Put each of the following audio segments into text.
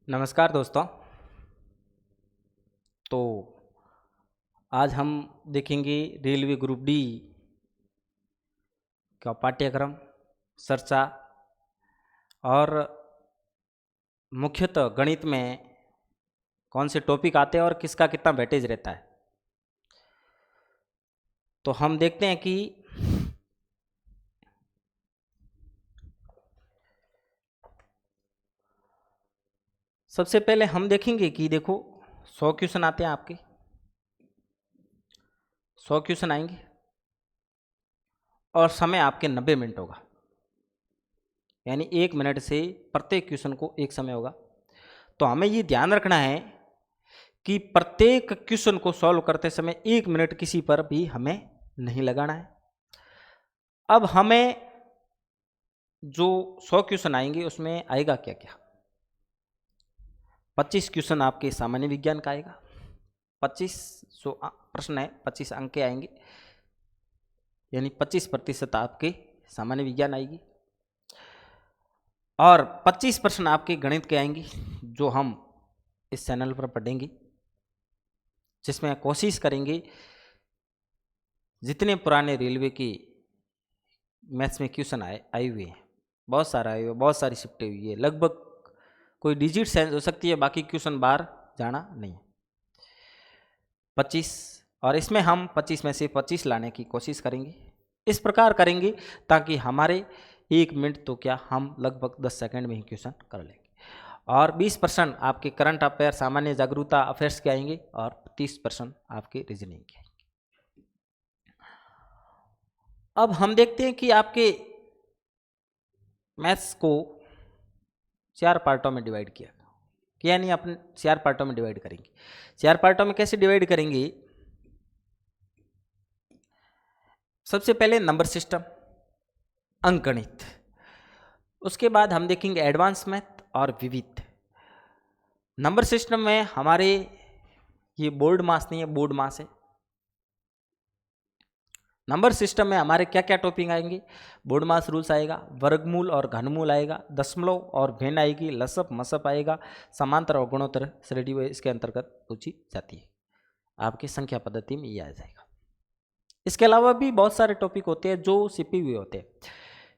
नमस्कार दोस्तों। तो आज हम देखेंगे रेलवे ग्रुप डी का पाठ्यक्रम चर्चा और मुख्यतः गणित में कौन से टॉपिक आते हैं और किसका कितना वेटेज रहता है। तो हम देखते हैं कि सबसे पहले हम देखेंगे कि देखो 100 क्वेश्चन आते हैं आपके 100 क्वेश्चन आएंगे और समय आपके 90 मिनट होगा, यानी 1 मिनट से प्रत्येक क्वेश्चन को एक समय होगा। तो हमें ये ध्यान रखना है कि प्रत्येक क्वेश्चन को सॉल्व करते समय 1 मिनट किसी पर भी हमें नहीं लगाना है। अब हमें जो 100 क्वेश्चन आएंगे उसमें आएगा क्या क्या। 25 क्वेश्चन आपके सामान्य विज्ञान का आएगा, 25 जो प्रश्न है 25 अंक के आएंगे, यानी 25% आपके सामान्य विज्ञान आएगी और 25 प्रश्न आपके गणित के आएंगे जो हम इस चैनल पर पढ़ेंगे, जिसमें कोशिश करेंगे जितने पुराने रेलवे के मैथ्स में क्वेश्चन आए हुए हैं, बहुत सारा आए हुए, बहुत सारी शिफ्टें हुई है, लगभग कोई डिजिट चेंज हो सकती है, बाकी क्वेश्चन बाहर जाना नहीं है। 25 और इसमें हम 25 में से 25 लाने की कोशिश करेंगे। इस प्रकार करेंगे ताकि हमारे 1 मिनट तो क्या हम लगभग 10 सेकंड में ही क्वेश्चन कर लेंगे। और 20% आपके करंट अफेयर सामान्य जागरूकता अफेयर्स के आएंगे और 30% आपके रीजनिंग के आएंगे। अब हम देखते हैं कि आपके मैथ्स को 4 पार्टों में डिवाइड किया, यानी अपन 4 पार्टों में डिवाइड करेंगे। 4 पार्टों में कैसे डिवाइड करेंगे? सबसे पहले नंबर सिस्टम, अंकगणित, उसके बाद हम देखेंगे एडवांस मैथ और विविध। नंबर सिस्टम में हमारे ये बोर्ड मास नहीं है, बोर्ड मास है। नंबर सिस्टम में हमारे क्या क्या टॉपिक आएंगे? बोर्ड मास रूल्स आएगा, वर्गमूल और घनमूल आएगा, दशमलव और भिन्न आएगी, लसप मसप आएगा, समांतर और गुणोत्तर श्रेणी इसके अंतर्गत पूछी जाती है। आपकी संख्या पद्धति में ये आ जाएगा। इसके अलावा भी बहुत सारे टॉपिक होते हैं जो छिपे हुए होते हैं।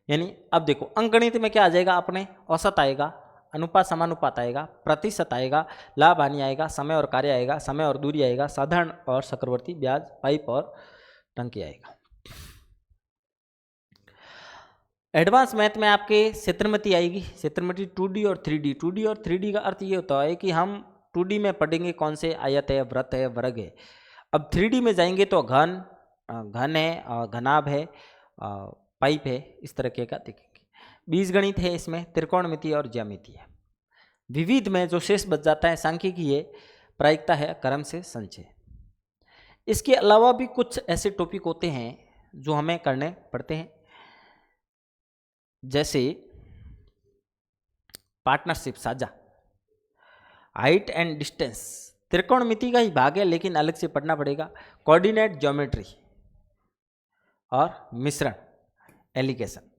यानी अब देखो अंकगणित में क्या आ जाएगा अपने? औसत आएगा, अनुपात समानुपात आएगा, प्रतिशत आएगा, लाभ हानि आएगा, समय और कार्य आएगा, समय और दूरी आएगा, साधारण और चक्रवर्ती ब्याज, पाइप और टंकी आएगा। एडवांस मैथ में आपके क्षेत्रमति आएगी, क्षेत्रमति 2D और 3D। 2D और 3D का अर्थ ये होता है कि हम 2D में पढ़ेंगे कौन से आयत है, वृत्त है, वर्ग है। अब 3D में जाएंगे तो घन है, घनाभ है, पाइप है, इस तरह के का देखेंगे। बीजगणित है, इसमें त्रिकोणमिति और ज्यामिति है। विविध में जो शेष बच जाता है सांख्यिकी है, प्रायिकता है, क्रम से संचय। इसके अलावा भी कुछ ऐसे टॉपिक होते हैं जो हमें करने पड़ते हैं, जैसे पार्टनरशिप, साझा, हाइट एंड डिस्टेंस, त्रिकोणमिति का ही भाग है लेकिन अलग से पढ़ना पड़ेगा, कोऑर्डिनेट ज्योमेट्री और मिश्रण, एलिगेशन।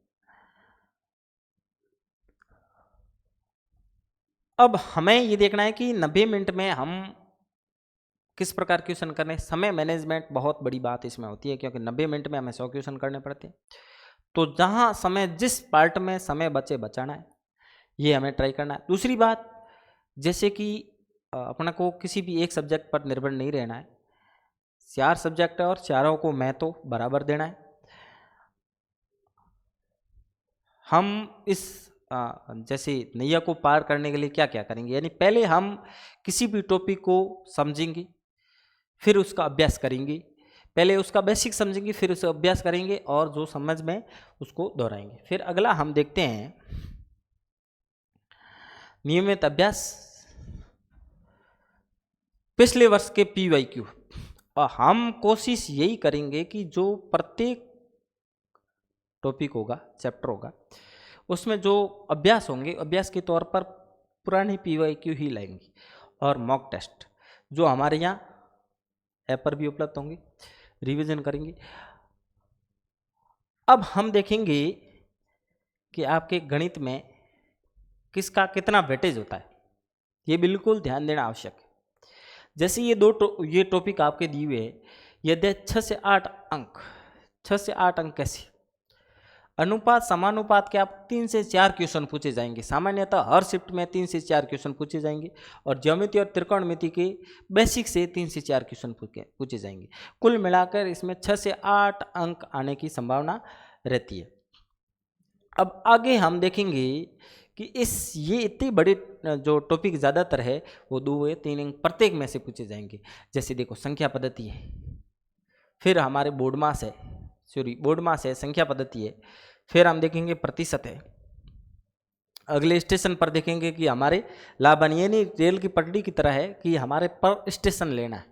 अब हमें ये देखना है कि 90 मिनट में हम किस प्रकार क्वेश्चन करने। समय मैनेजमेंट बहुत बड़ी बात इसमें होती है, क्योंकि 90 मिनट में हमें 100 क्वेश्चन करने पड़ते हैं। तो जहां समय, जिस पार्ट में समय बचाना है, ये हमें ट्राई करना है। दूसरी बात, जैसे कि अपना को किसी भी एक सब्जेक्ट पर निर्भर नहीं रहना है। 4 सब्जेक्ट है और चारों को मैं तो बराबर देना है। हम इस जैसे नैया को पार करने के लिए क्या क्या करेंगे, यानी पहले हम किसी भी टॉपिक को समझेंगे, फिर उसका अभ्यास करेंगे। पहले उसका बेसिक समझेंगे, फिर उसे अभ्यास करेंगे और जो समझ में उसको दोहराएंगे। फिर अगला हम देखते हैं नियमित अभ्यास, पिछले वर्ष के PYQ। और हम कोशिश यही करेंगे कि जो प्रत्येक टॉपिक होगा, चैप्टर होगा, उसमें जो अभ्यास होंगे, अभ्यास के तौर पर पुराने PYQ ही लाएंगे। और मॉक टेस्ट जो हमारे यहाँ ऐप पर भी उपलब्ध होंगे, रिवीजन करेंगे। अब हम देखेंगे कि आपके गणित में किसका कितना वेटेज होता है। ये बिल्कुल ध्यान देना आवश्यक है। जैसे ये टॉपिक आपके दिए हुए हैं, यदि 6 से 8 अंक, 6 से 8 अंक कैसे? अनुपात समानुपात के आप 3 से 4 क्वेश्चन पूछे जाएंगे। सामान्यतः हर शिफ्ट में 3 से 4 क्वेश्चन पूछे जाएंगे और ज्योमेट्री और त्रिकोणमिति के बेसिक से 3 से 4 क्वेश्चन पूछे जाएंगे। कुल मिलाकर इसमें 6 से 8 अंक आने की संभावना रहती है। अब आगे हम देखेंगे कि ये इतनी बड़ी जो टॉपिक ज़्यादातर है वो 2 या 3 अंक प्रत्येक में से पूछे जाएंगे। जैसे देखो संख्या पद्धति है, फिर हमारे बोर्ड मास है, संख्या पद्धति है, फिर हम देखेंगे प्रतिशत है। अगले स्टेशन पर देखेंगे कि हमारे लाभन, यानी रेल की पटरी की तरह है कि हमारे पर स्टेशन लेना है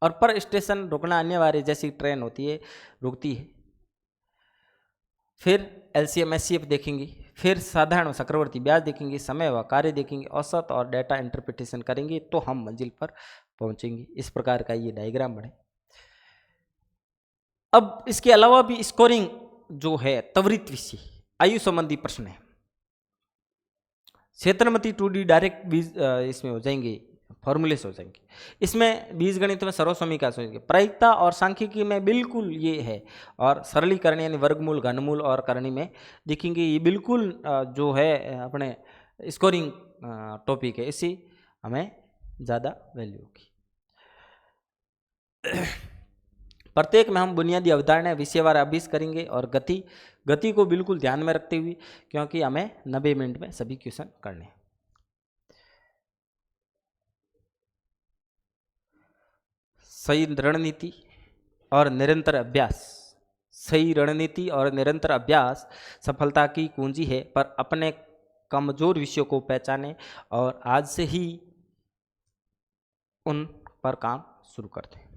और पर स्टेशन रुकना अनिवार्य, जैसी ट्रेन होती है रुकती है। फिर एलसीएम एचसीएफ देखेंगे, फिर साधारण और चक्रवर्ती ब्याज देखेंगे, समय व कार्य देखेंगे, औसत और डेटा इंटरप्रिटेशन करेंगे तो हम मंजिल पर पहुंचेंगे। इस प्रकार का ये डायग्राम बने। अब इसके अलावा भी स्कोरिंग जो है त्वरित विषय, आयु संबंधी प्रश्न है। क्षेत्रमती 2D डायरेक्ट बीज इसमें हो जाएंगे, फॉर्मूले से हो जाएंगे। इसमें बीजगणित में सर्वसमीका होंगे, प्रायिकता और सांख्यिकी में बिल्कुल ये है, और सरलीकरण यानी वर्गमूल, घनमूल और करणी में देखेंगे। ये बिल्कुल जो है अपने स्कोरिंग टॉपिक है, इसी हमें ज़्यादा वैल्यू होगी। प्रत्येक में हम बुनियादी अवधारणा विषयवार अभ्यास करेंगे और गति को बिल्कुल ध्यान में रखते हुए, क्योंकि हमें 90 मिनट में सभी क्वेश्चन करने हैं। सही रणनीति और निरंतर अभ्यास, सही रणनीति और निरंतर अभ्यास सफलता की कुंजी है। पर अपने कमजोर विषयों को पहचानें और आज से ही उन पर काम शुरू करते हैं।